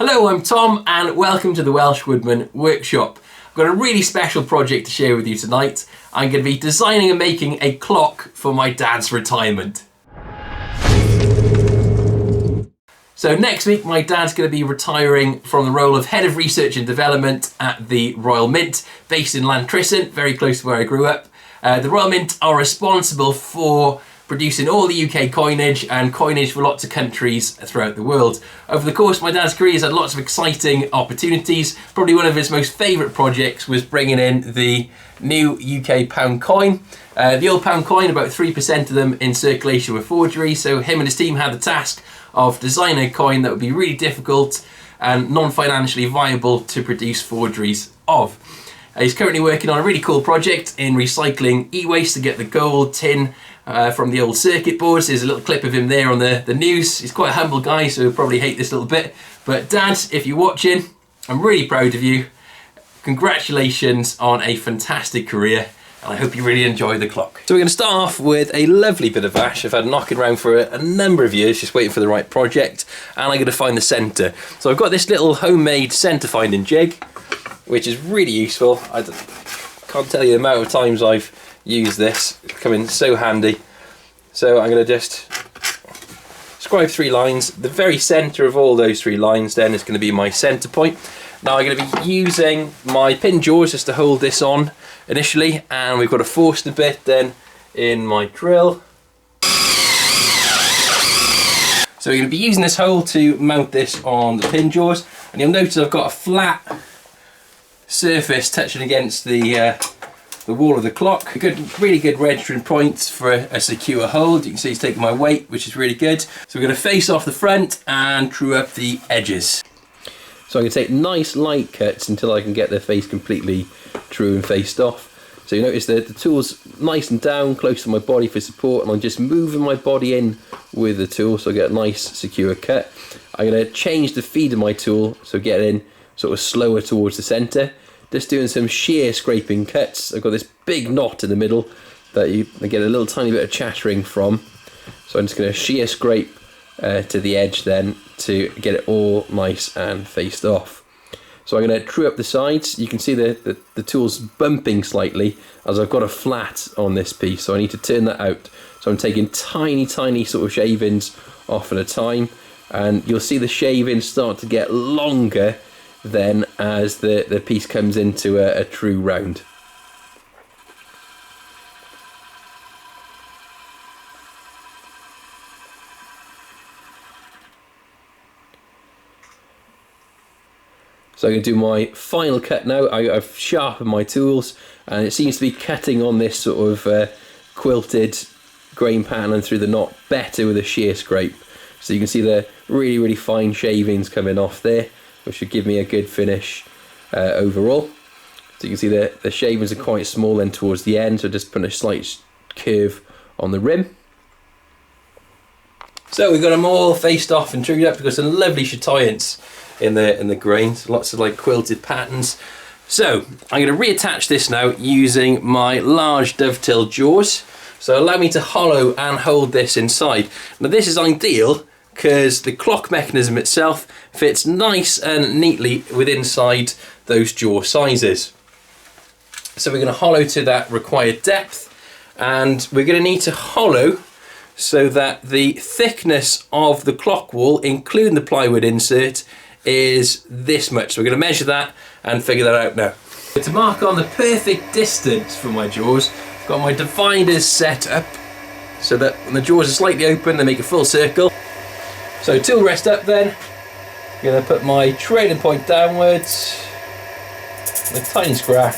Hello, I'm Tom and welcome to the Welsh Woodman workshop. I've got a really special project to share with you tonight. I'm going to be designing and making a clock for my dad's retirement. So next week my dad's going to be retiring from the role of Head of Research and Development at the Royal Mint, based in Llantrisant, very close to where I grew up. The Royal Mint are responsible for producing all the UK coinage and coinage for lots of countries throughout the world. Over the course of my dad's career, he's had lots of exciting opportunities. Probably one of his most favourite projects was bringing in the new UK pound coin. The old pound coin, about 3% of them in circulation were forgery, so him and his team had the task of designing a coin that would be really difficult and non-financially viable to produce forgeries of. He's currently working on a really cool project in recycling e-waste to get the gold tin from the old circuit boards. There's a little clip of him there on the news. He's quite a humble guy, so he'll probably hate this little bit. But Dad, if you're watching, I'm really proud of you. Congratulations on a fantastic career, and I hope you really enjoy the clock. So we're going to start off with a lovely bit of ash. I've had knocking around for a number of years, just waiting for the right project, and I'm going to find the centre. So I've got this little homemade centre finding jig, which is really useful. I can't tell you the amount of times I've used this. It's come in so handy. So I'm going to just scribe 3 lines. The very centre of all those 3 lines then is going to be my centre point. Now I'm going to be using my pin jaws just to hold this on initially, and we've got a Forstner bit then in my drill. So we're going to be using this hole to mount this on the pin jaws, and you'll notice I've got a flat surface touching against the wall of the clock. Really good registering points for a secure hold. You can see it's taking my weight, which is really good. So we're going to face off the front and true up the edges. So I'm going to take nice light cuts until I can get the face completely true and faced off. So you notice that the tool's nice and down, close to my body for support, and I'm just moving my body in with the tool so I get a nice secure cut. I'm going to change the feed of my tool, so get in sort of slower towards the centre. Just doing some shear scraping cuts. I've got this big knot in the middle that I get a little tiny bit of chattering from. So I'm just going to shear scrape to the edge then to get it all nice and faced off. So I'm going to true up the sides. You can see the tool's bumping slightly as I've got a flat on this piece, so I need to turn that out. So I'm taking tiny sort of shavings off at a time, and you'll see the shavings start to get longer then as the piece comes into a true round. So I'm going to do my final cut now. I've sharpened my tools, and it seems to be cutting on this sort of quilted grain pattern and through the knot better with a shear scrape. So you can see the really fine shavings coming off there, which should give me a good finish overall. So you can see the shavings are quite small then towards the end, so just put a slight curve on the rim. So we've got them all faced off and trued up. We've got some lovely chatoyance in the grains, lots of like quilted patterns. So I'm going to reattach this now using my large dovetail jaws. So allow me to hollow and hold this inside. Now this is ideal because the clock mechanism itself fits nice and neatly within inside those jaw sizes. So we're going to hollow to that required depth, and we're going to need to hollow so that the thickness of the clock wall, including the plywood insert, is this much. So we're going to measure that and figure that out now. To mark on the perfect distance for my jaws, I've got my dividers set up so that when the jaws are slightly open, they make a full circle. So tool rest up then, I'm going to put my trailing point downwards, a tiny scratch,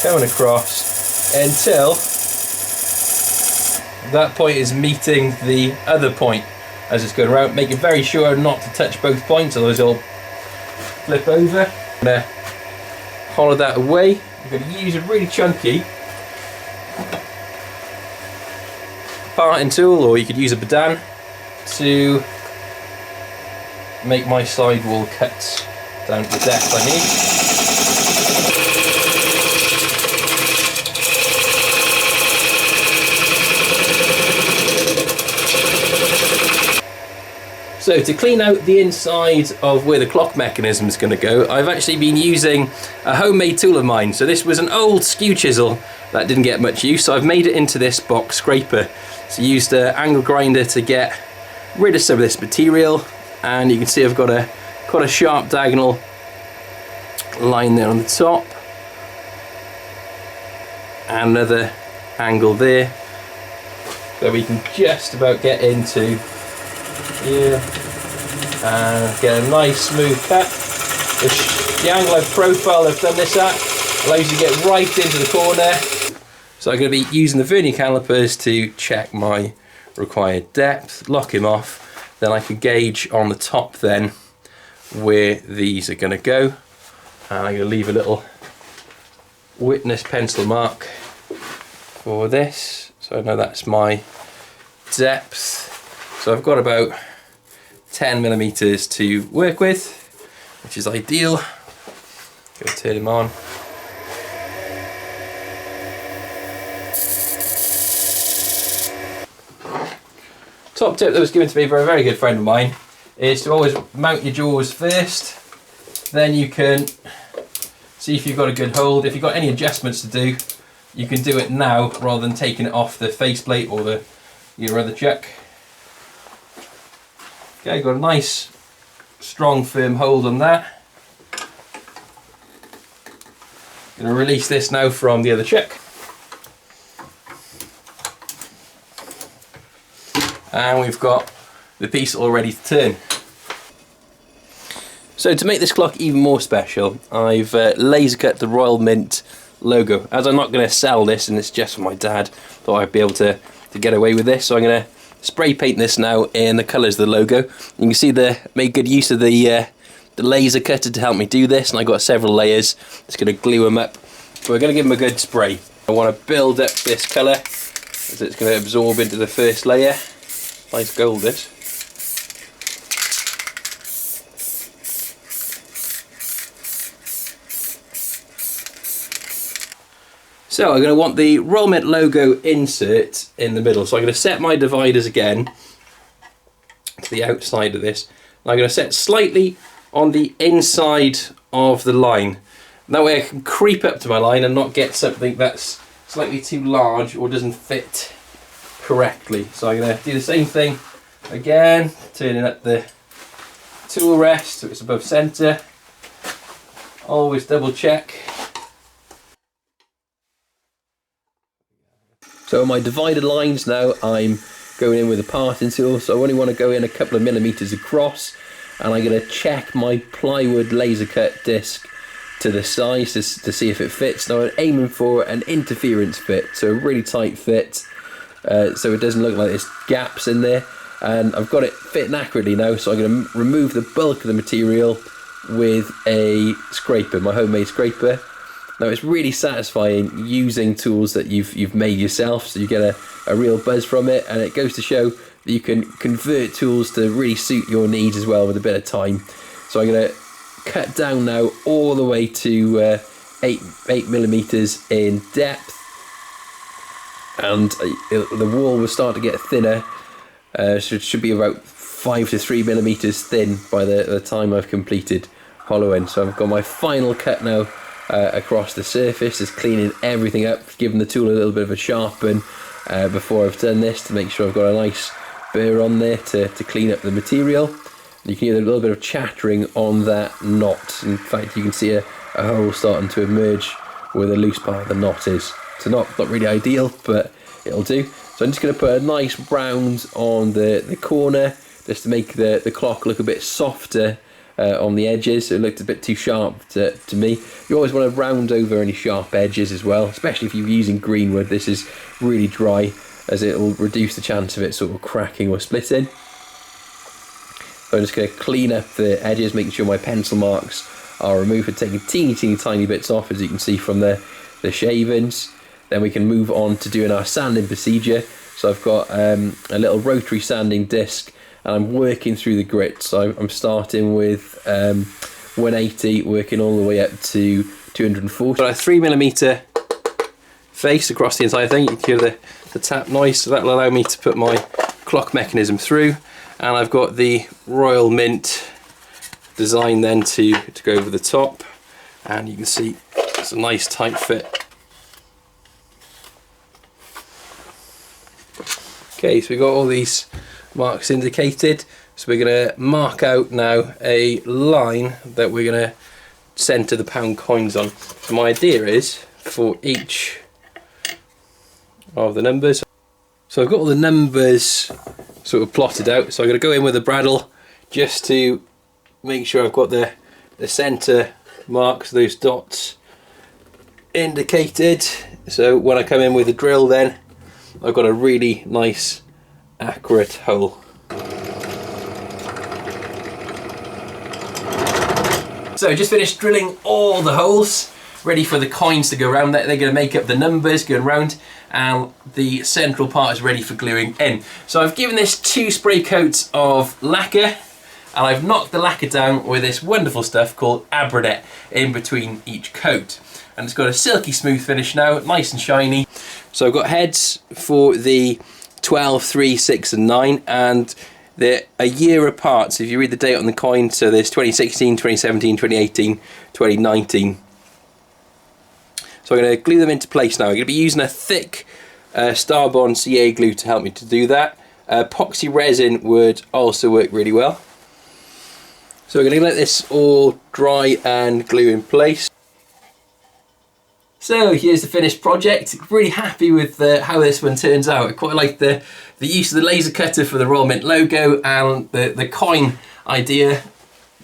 going across until that point is meeting the other point as it's going around, making very sure not to touch both points, otherwise it'll flip over. I'm going to hollow that away. I'm going to use a really chunky parting tool, or you could use a badan to make my sidewall cuts down to the depth I need. So to clean out the inside of where the clock mechanism is going to go, I've actually been using a homemade tool of mine. So this was an old skew chisel that didn't get much use, so I've made it into this box scraper. So I used an angle grinder to get rid of some of this material, and you can see I've got quite a sharp diagonal line there on the top, and another angle there, so we can just about get into here and get a nice smooth cut. The angle I've profiled, I've done this at, allows you to get right into the corner. So I'm going to be using the vernier calipers to check my required depth, lock him off, then I can gauge on the top then where these are going to go. And I'm going to leave a little witness pencil mark for this, so I know that's my depth. So I've got about 10 millimeters to work with, which is ideal. Going to turn him on. Top tip that was given to me by a very good friend of mine is to always mount your jaws first, then you can see if you've got a good hold. If you've got any adjustments to do, you can do it now rather than taking it off the faceplate or your other chuck. Okay, got a nice strong firm hold on that. Going to release this now from the other chuck. And we've got the piece all ready to turn. So to make this clock even more special, I've laser cut the Royal Mint logo. As I'm not going to sell this and it's just for my dad, thought I'd be able to get away with this. So I'm going to spray paint this now in the colours of the logo. You can see made good use of the laser cutter to help me do this, and I got several layers. Just going to glue them up. But we're going to give them a good spray. I want to build up this colour as it's going to absorb into the first layer. Nice gold this. So I'm going to want the Royal Mint logo insert in the middle. So I'm going to set my dividers again to the outside of this. And I'm going to set slightly on the inside of the line. That way I can creep up to my line and not get something that's slightly too large or doesn't fit correctly. So I'm going to do the same thing again, turning up the tool rest so it's above centre. Always double check. So my divided lines now, I'm going in with a parting tool, so I only want to go in a couple of millimeters across, and I'm going to check my plywood laser cut disc to the size to see if it fits. Now I'm aiming for an interference fit, so a really tight fit, so it doesn't look like there's gaps in there. And I've got it fitting accurately now, so I'm going to remove the bulk of the material with a scraper, my homemade scraper. Now it's really satisfying using tools that you've made yourself, so you get a real buzz from it, and it goes to show that you can convert tools to really suit your needs as well with a bit of time. So I'm going to cut down now all the way to 8 millimeters in depth, and the wall will start to get thinner. So it should be about 5 to 3 millimeters thin by the time I've completed hollowing. So I've got my final cut now across the surface, just cleaning everything up, giving the tool a little bit of a sharpen before I've done this to make sure I've got a nice burr on there to clean up the material. You can hear a little bit of chattering on that knot. In fact, you can see a hole starting to emerge where the loose part of the knot is. So not really ideal, but it'll do. So I'm just going to put a nice round on the corner just to make the clock look a bit softer on the edges. It looked a bit too sharp to me. You always want to round over any sharp edges as well, especially if you're using green wood. This is really dry, as it will reduce the chance of it sort of cracking or splitting. So I'm just going to clean up the edges, making sure my pencil marks are removed and taking teeny tiny bits off, as you can see from the shavings. Then we can move on to doing our sanding procedure. So I've got a little rotary sanding disc, and I'm working through the grit. So I'm starting with 180, working all the way up to 240. Got a 3mm face across the entire thing. You can hear the tap noise, so that will allow me to put my clock mechanism through. And I've got the Royal Mint design then to go over the top, and you can see it's a nice tight fit. Okay, so we've got all these marks indicated, so we're going to mark out now a line that we're going to centre the pound coins on. So my idea is for each of the numbers, so I've got all the numbers sort of plotted out, so I'm going to go in with a bradawl just to make sure I've got the centre marks, those dots indicated, so when I come in with the drill then I've got a really nice accurate hole. So just finished drilling all the holes, ready for the coins to go around. They're going to make up the numbers going round, and the central part is ready for gluing in. So I've given this 2 spray coats of lacquer, and I've knocked the lacquer down with this wonderful stuff called Abradet in between each coat. And it's got a silky smooth finish now, nice and shiny. So I've got heads for the 12, 3, 6 and 9, and they're a year apart. So if you read the date on the coin, so there's 2016, 2017, 2018, 2019. So I'm going to glue them into place now. I'm going to be using a thick Starbond CA glue to help me to do that. Epoxy resin would also work really well. So we're going to let this all dry and glue in place. So here's the finished project. Really happy with how this one turns out. I quite like the use of the laser cutter for the Royal Mint logo, and the coin idea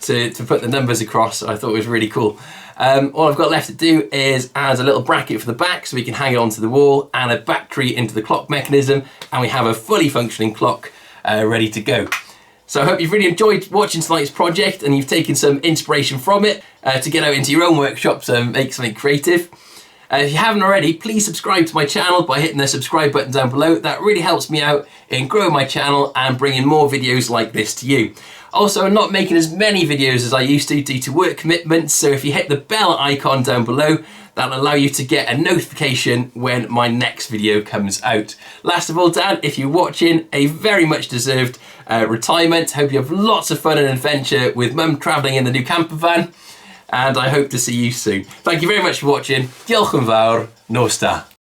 to put the numbers across. I thought it was really cool. All I've got left to do is add a little bracket for the back so we can hang it onto the wall, and a battery into the clock mechanism, and we have a fully functioning clock ready to go. So I hope you've really enjoyed watching tonight's project and you've taken some inspiration from it to get out into your own workshops and make something creative. If you haven't already, please subscribe to my channel by hitting the subscribe button down below. That really helps me out in growing my channel and bringing more videos like this to you. Also, I'm not making as many videos as I used to due to work commitments, so if you hit the bell icon down below, that'll allow you to get a notification when my next video comes out. Last of all, Dan, if you're watching, a very much deserved retirement. Hope you have lots of fun and adventure with Mum travelling in the new camper van, and I hope to see you soon. Thank you very much for watching. Diolch yn fawr. Nos da.